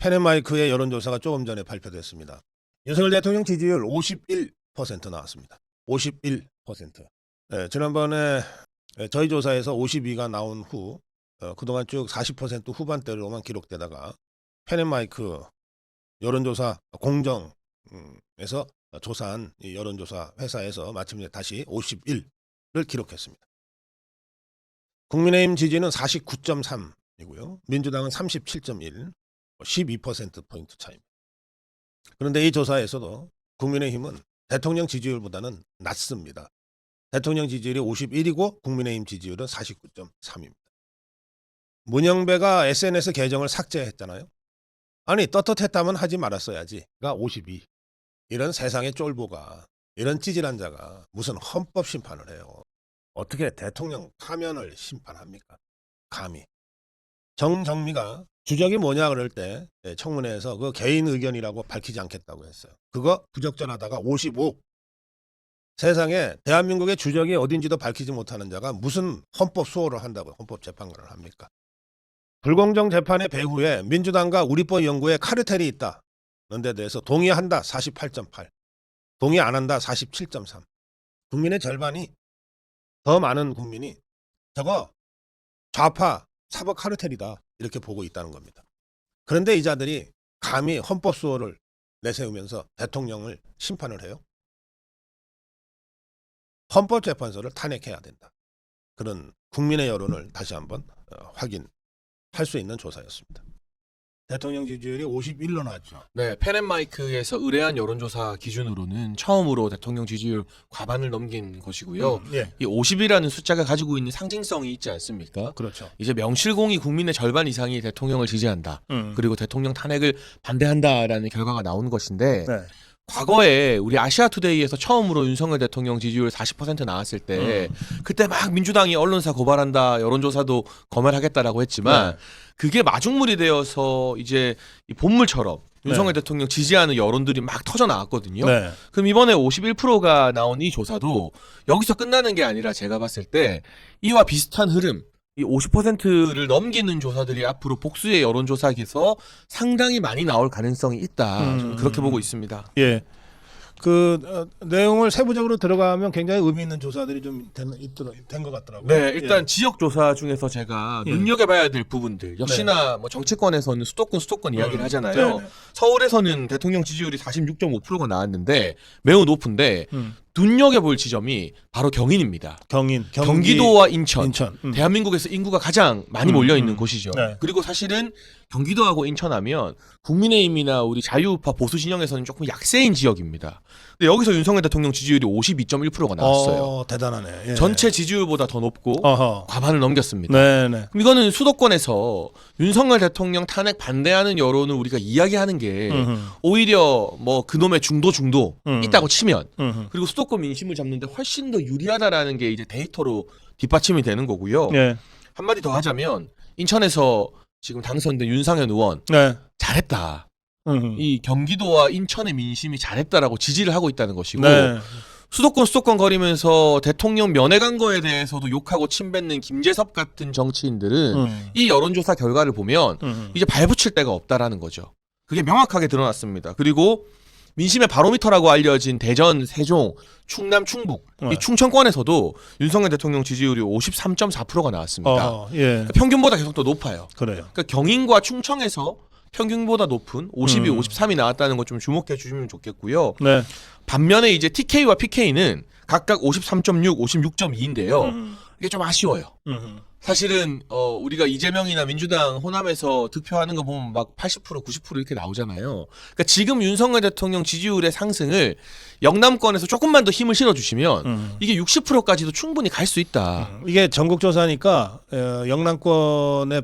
펜앤마이크의 여론조사가 조금 전에 발표됐습니다. 윤석열 대통령 지지율 51% 나왔습니다. 51%. 지난번에 저희 조사에서 52가 나온 후 그동안 쭉 40% 후반대로만 기록되다가 펜앤마이크 여론조사 공정에서 조사한 이 여론조사 회사에서 마침내 다시 51을 기록했습니다. 국민의힘 지지는 49.3이고요. 민주당은 37.1, 12%포인트 차이입니다. 그런데 이 조사에서도 국민의힘은 대통령 지지율보다는 낮습니다. 대통령 지지율이 51이고 국민의힘 지지율은 49.3입니다. 문영배가 SNS 계정을 삭제했잖아요. 아니 떳떳했다면 하지 말았어야지가 52. 이런 세상의 쫄보가, 이런 찌질한 자가 무슨 헌법 심판을 해요. 어떻게 대통령 파면을 심판합니까? 감히. 정정미가 주적이 뭐냐 그럴 때 청문회에서 그 개인 의견이라고 밝히지 않겠다고 했어요. 그거 부적절하다가 55. 세상에 대한민국의 주적이 어딘지도 밝히지 못하는 자가 무슨 헌법 수호를 한다고 헌법재판관을 합니까? 불공정 재판의 배후에 민주당과 우리법 연구에 카르텔이 있다는 데 대해서 동의한다 48.8, 동의 안 한다 47.3. 국민의 절반이, 더 많은 국민이 저거 좌파 사법 카르텔이다 이렇게 보고 있다는 겁니다. 그런데 이 자들이 감히 헌법 수호를 내세우면서 대통령을 심판을 해요. 헌법재판소를 탄핵해야 된다. 그런 국민의 여론을 다시 한번 확인할 수 있는 조사였습니다. 대통령 지지율이 51로 나왔죠. 네, 펜앤마이크에서 의뢰한 여론조사 기준으로는 처음으로 대통령 지지율 과반을 넘긴 것이고요. 예, 이 50이라는 숫자가 가지고 있는 상징성이 있지 않습니까? 그렇죠. 이제 명실공히 국민의 절반 이상이 대통령을 지지한다. 그리고 대통령 탄핵을 반대한다라는 결과가 나온 것인데 네. 과거에 우리 아시아투데이에서 처음으로 윤석열 대통령 지지율 40% 나왔을 때 그때 막 민주당이 언론사 고발한다, 여론조사도 검열하겠다라고 했지만 그게 마중물이 되어서 이제 이 본물처럼 윤석열 대통령 지지하는 여론들이 막 터져 나왔거든요. 네. 그럼 이번에 51%가 나온 이 조사도 여기서 끝나는 게 아니라 제가 봤을 때 이와 비슷한 흐름, 이 50%를 넘기는 조사들이 앞으로 복수의 여론조사에서 상당히 많이 나올 가능성이 있다. 저는 그렇게 보고 있습니다. 예. 그 내용을 세부적으로 들어가면 굉장히 의미 있는 조사들이 좀 된 것 같더라고요. 네, 일단 지역 조사 중에서 제가 눈여겨봐야 될 부분들 역시나 뭐 정치권에서는 수도권 이야기를 하잖아요. 네. 서울에서는 대통령 지지율이 46.5%가 나왔는데 매우 높은데 눈여겨볼 지점이 바로 경인입니다. 경기도와 인천. 대한민국에서 인구가 가장 많이 몰려 있는 곳이죠. 네. 그리고 사실은 경기도하고 인천하면 국민의힘이나 우리 자유우파 보수 진영에서는 조금 약세인 지역입니다. 근데 여기서 윤석열 대통령 지지율이 52.1%가 나왔어요. 대단하네. 예. 전체 지지율보다 더 높고 과반을 넘겼습니다. 네네. 그럼 이거는 수도권에서 윤석열 대통령 탄핵 반대하는 여론을 우리가 이야기하는 게 오히려 뭐 그놈의 중도 있다고 치면 그리고 수도권 민심을 잡는데 훨씬 더 유리하다라는 게 이제 데이터로 뒷받침이 되는 거고요. 예. 한마디 더 하자면 인천에서 지금 당선된 윤상현 의원 네. 잘했다. 이 경기도와 인천의 민심이 잘했다라고 지지를 하고 있다는 것이고 네. 수도권 거리면서 대통령 면회 간 거에 대해서도 욕하고 침뱉는 김재섭 같은 정치인들은 이 여론조사 결과를 보면 이제 발붙일 데가 없다라는 거죠. 그게 명확하게 드러났습니다. 그리고 민심의 바로미터라고 알려진 대전, 세종, 충남, 충북 이 충청권에서도 윤석열 대통령 지지율이 53.4%가 나왔습니다. 예. 그러니까 평균보다 계속 더 높아요. 그래요. 그러니까 경인과 충청에서 평균보다 높은 52, 53이 나왔다는 거 좀 주목해 주시면 좋겠고요. 네. 반면에 이제 TK와 PK는 각각 53.6, 56.2인데요. 이게 좀 아쉬워요. 사실은 우리가 이재명이나 민주당 호남에서 득표하는 거 보면 막 80%, 90% 이렇게 나오잖아요. 그러니까 지금 윤석열 대통령 지지율의 상승을 영남권에서 조금만 더 힘을 실어주시면 이게 60%까지도 충분히 갈 수 있다. 이게 전국조사니까 영남권의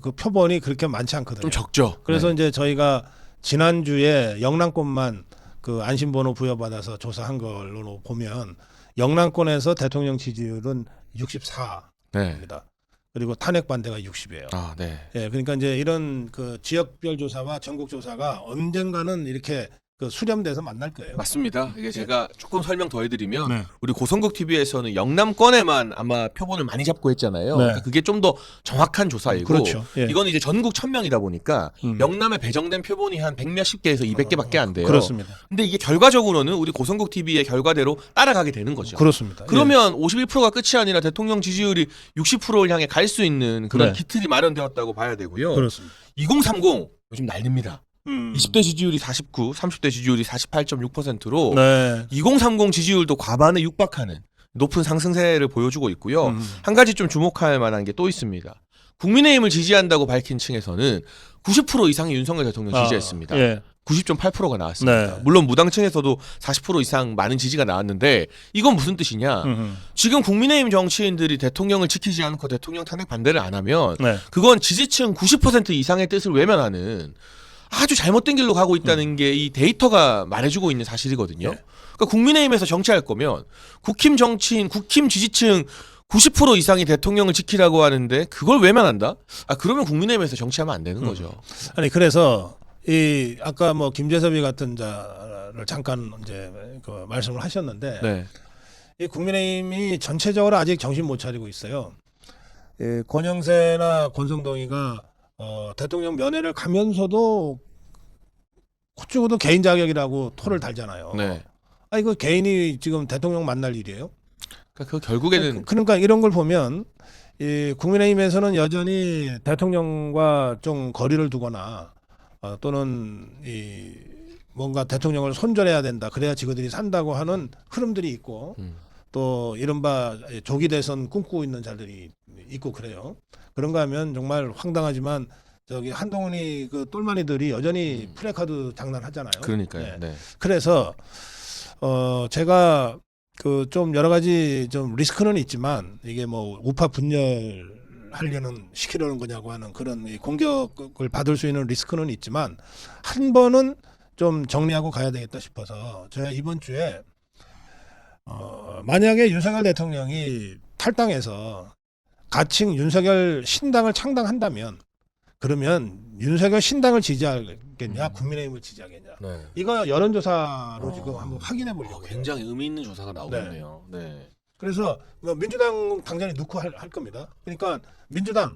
그 표본이 그렇게 많지 않거든요. 좀 적죠. 그래서 네. 이제 저희가 지난주에 영남권만 그 안심번호 부여받아서 조사한 걸로 보면 영남권에서 대통령 지지율은 64입니다. 네. 그리고 탄핵 반대가 60이에요. 아, 네. 예, 그러니까 이제 이런 그 지역별 조사와 전국 조사가 언젠가는 이렇게 그 수렴돼서 만날 거예요. 맞습니다. 이게 제가 조금 설명 더 해드리면 네. 우리 고성국 TV에서는 영남권에만 아마 표본을 많이 잡고 했잖아요. 네. 그러니까 그게 좀 더 정확한 조사이고 그렇죠. 예. 이건 이제 전국 1000명이다 보니까 영남에 배정된 표본이 한 100몇십 개에서 200개밖에 안 돼요. 그렇습니다. 근데 이게 결과적으로는 우리 고성국 TV의 결과대로 따라가게 되는 거죠. 그렇습니다. 그러면 51%가 끝이 아니라 대통령 지지율이 60%를 향해 갈 수 있는 그런 네. 기틀이 마련되었다고 봐야 되고요. 그렇습니다. 2030 요즘 난립니다. 20대 지지율이 49, 30대 지지율이 48.6%로 네. 2030 지지율도 과반에 육박하는 높은 상승세를 보여주고 있고요. 한 가지 좀 주목할 만한 게 또 있습니다. 국민의힘을 지지한다고 밝힌 층에서는 90% 이상이 윤석열 대통령 지지했습니다. 예. 90.8%가 나왔습니다. 네. 물론 무당층에서도 40% 이상 많은 지지가 나왔는데 이건 무슨 뜻이냐? 지금 국민의힘 정치인들이 대통령을 지키지 않고 대통령 탄핵 반대를 안 하면 네. 그건 지지층 90% 이상의 뜻을 외면하는 아주 잘못된 길로 가고 있다는 게 이 데이터가 말해주고 있는 사실이거든요. 네. 그러니까 국민의힘에서 정치할 거면 국힘 정치인, 국힘 지지층 90% 이상이 대통령을 지키라고 하는데 그걸 외면한다? 아 그러면 국민의힘에서 정치하면 안 되는 거죠. 아니 그래서 이 아까 뭐 김재섭이 같은 자를 잠깐 이제 그 말씀을 하셨는데 네. 이 국민의힘이 전체적으로 아직 정신 못 차리고 있어요. 이 권영세나 권성동이가 대통령 면회를 가면서도 그쪽도 개인 자격이라고 토를 달잖아요. 네. 아 이거 개인이 지금 대통령 만날 일이에요? 그러니까 그 결국에는 그러니까 이런 걸 보면 이 국민의힘에서는 여전히 대통령과 좀 거리를 두거나 또는 이 뭔가 대통령을 손절해야 된다. 그래야 지그들이 산다고 하는 흐름들이 있고 또 이른바 조기 대선 꿈꾸고 있는 자들이 있고 그래요. 그런가 하면 정말 황당하지만 저기 한동훈이 그 똘마니들이 여전히 플래카드 장난하잖아요. 그러니까요. 네. 네. 그래서 제가 그 좀 여러 가지 좀 리스크는 있지만 이게 뭐 우파 분열하려는 시키려는 거냐고 하는 그런 이 공격을 받을 수 있는 리스크는 있지만 한 번은 좀 정리하고 가야 되겠다 싶어서 제가 이번 주에 만약에 윤석열 대통령이 탈당해서 가칭 윤석열 신당을 창당한다면 그러면 윤석열 신당을 지지하겠냐 국민의힘을 지지하겠냐 네. 이거 여론조사로 지금 한번 확인해 보려고 해요. 굉장히 의미 있는 조사가 나오겠네요. 네. 그래서 뭐 민주당 당장에 넣고 할 겁니다. 그러니까 민주당,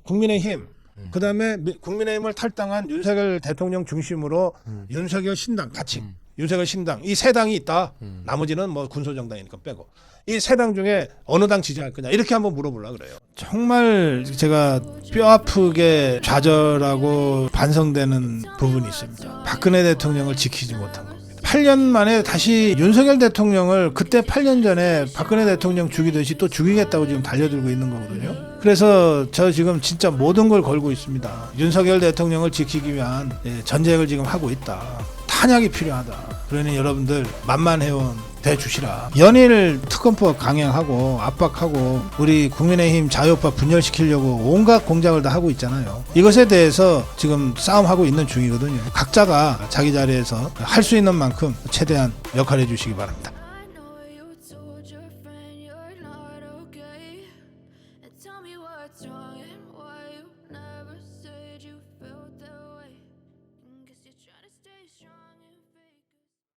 국민의힘, 그다음에 국민의힘을 탈당한 윤석열 대통령 중심으로 윤석열 신당 같이 윤석열 신당 이 세 당이 있다. 나머지는 뭐 군소정당이니까 빼고 이 세 당 중에 어느 당 지지할 거냐 이렇게 한번 물어보려고 그래요. 정말 제가 뼈 아프게 좌절하고 반성되는 부분이 있습니다. 박근혜 대통령을 지키지 못한 겁니다. 8년 만에 다시 윤석열 대통령을 그때 8년 전에 박근혜 대통령 죽이듯이 또 죽이겠다고 지금 달려들고 있는 거거든요. 그래서 저 지금 진짜 모든 걸 걸고 있습니다. 윤석열 대통령을 지키기 위한 전쟁을 지금 하고 있다. 탄약이 필요하다. 그러니 여러분들 만만해원 대주시라. 연일 특검법 강행하고 압박하고 우리 국민의힘 자유파 분열시키려고 온갖 공작을 다 하고 있잖아요. 이것에 대해서 지금 싸움하고 있는 중이거든요. 각자가 자기 자리에서 할 수 있는 만큼 최대한 역할해 주시기 바랍니다. I know you told your friend you're not okay. And tell me what's wrong and why you never said you felt that way. Guess you're trying to stay strong.